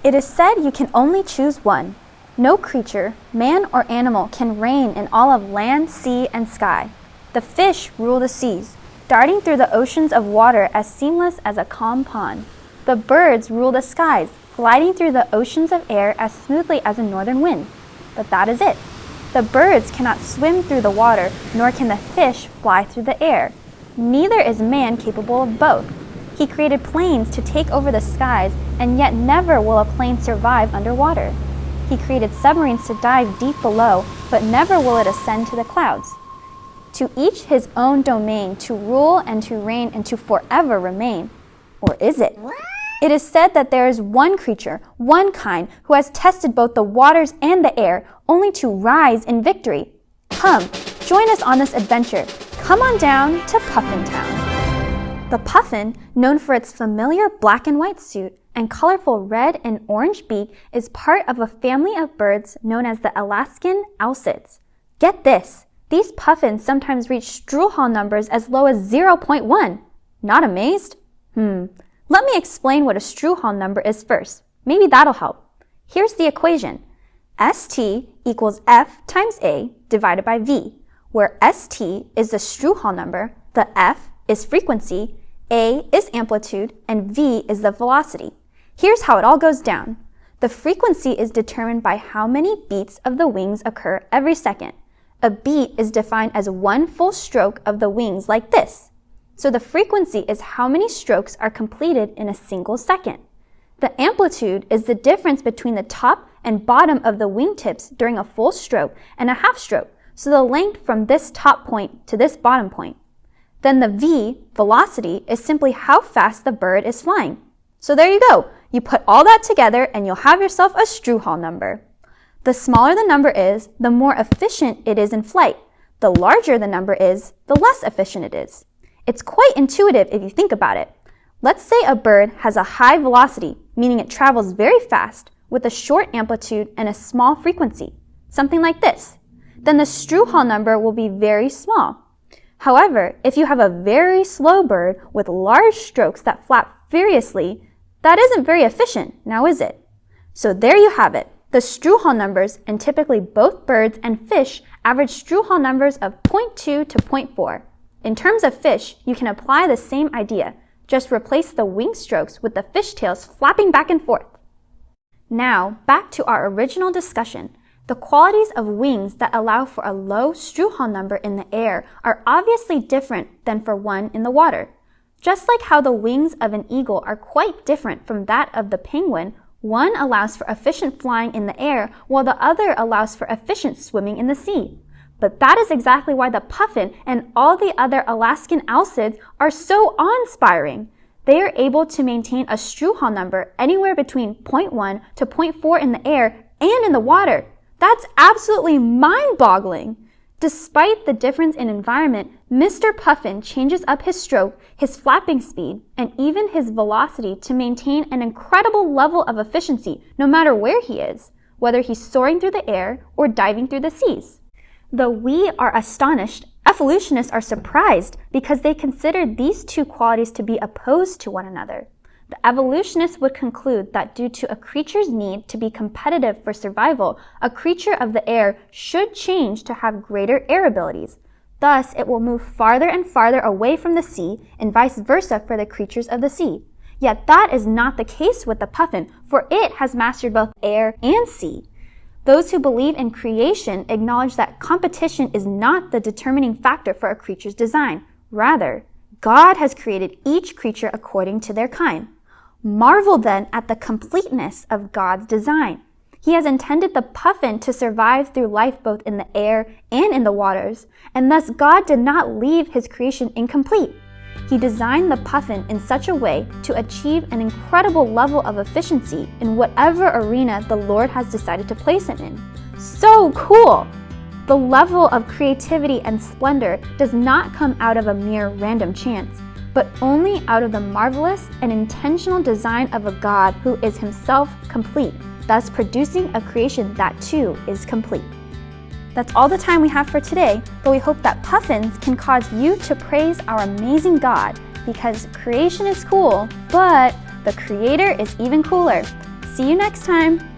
It is said you can only choose one. No creature, man or animal, can reign in all of land, sea, and sky. The fish rule the seas, darting through the oceans of water as seamless as a calm pond. The birds rule the skies, gliding through the oceans of air as smoothly as a northern wind. But that is it. The birds cannot swim through the water, nor can the fish fly through the air. Neither is man capable of both. He created planes to take over the skies, and yet never will a plane survive underwater. He created submarines to dive deep below, but never will it ascend to the clouds. To each his own domain, to rule and to reign and to forever remain. Or is it? It is said that there is one creature, one kind, who has tested both the waters and the air, only to rise in victory. Come, join us on this adventure. Come on down to Puffin Town. The puffin, known for its familiar black and white suit and colorful red and orange beak, is part of a family of birds known as the Alaskan owlsits. Get this, these puffins sometimes reach Struhal numbers as low as 0.1. Not amazed? Let me explain what a Struhal number is first. Maybe that'll help. Here's the equation. ST equals F times A divided by V, where ST is the Struhal number, the F is frequency, A is amplitude, and V is the velocity. Here's how it all goes down. The frequency is determined by how many beats of the wings occur every second. A beat is defined as one full stroke of the wings like this. So the frequency is how many strokes are completed in a single second. The amplitude is the difference between the top and bottom of the wingtips during a full stroke and a half stroke, so the length from this top point to this bottom point. Then the V, velocity, is simply how fast the bird is flying. So there you go. You put all that together and you'll have yourself a Struhal number. The smaller the number is, the more efficient it is in flight. The larger the number is, the less efficient it is. It's quite intuitive if you think about it. Let's say a bird has a high velocity, meaning it travels very fast, with a short amplitude and a small frequency, something like this. Then the Struhal number will be very small. However, if you have a very slow bird with large strokes that flap furiously, that isn't very efficient, now is it? So there you have it. The Struhal numbers, and typically both birds and fish, average Struhal numbers of 0.2 to 0.4. In terms of fish, you can apply the same idea. Just replace the wing strokes with the fishtails flapping back and forth. Now, back to our original discussion. The qualities of wings that allow for a low Struhal number in the air are obviously different than for one in the water. Just like how the wings of an eagle are quite different from that of the penguin, one allows for efficient flying in the air while the other allows for efficient swimming in the sea. But that is exactly why the puffin and all the other Alaskan owlsits are so awe-inspiring. They are able to maintain a Struhal number anywhere between 0.1 to 0.4 in the air and in the water. That's absolutely mind-boggling. Despite the difference in environment, Mr. Puffin changes up his stroke, his flapping speed, and even his velocity to maintain an incredible level of efficiency no matter where he is, whether he's soaring through the air or diving through the seas. Though we are astonished, evolutionists are surprised because they consider these two qualities to be opposed to one another. The evolutionists would conclude that due to a creature's need to be competitive for survival, a creature of the air should change to have greater air abilities. Thus, it will move farther and farther away from the sea and vice versa for the creatures of the sea. Yet that is not the case with the puffin, for it has mastered both air and sea. Those who believe in creation acknowledge that competition is not the determining factor for a creature's design. Rather, God has created each creature according to their kind. Marvel then at the completeness of God's design. He has intended the puffin to survive through life both in the air and in the waters, and thus God did not leave his creation incomplete. He designed the puffin in such a way to achieve an incredible level of efficiency in whatever arena the Lord has decided to place him in. So cool! The level of creativity and splendor does not come out of a mere random chance, but only out of the marvelous and intentional design of a God who is himself complete, thus producing a creation that too is complete. That's all the time we have for today, but we hope that puffins can cause you to praise our amazing God, because creation is cool, but the Creator is even cooler. See you next time!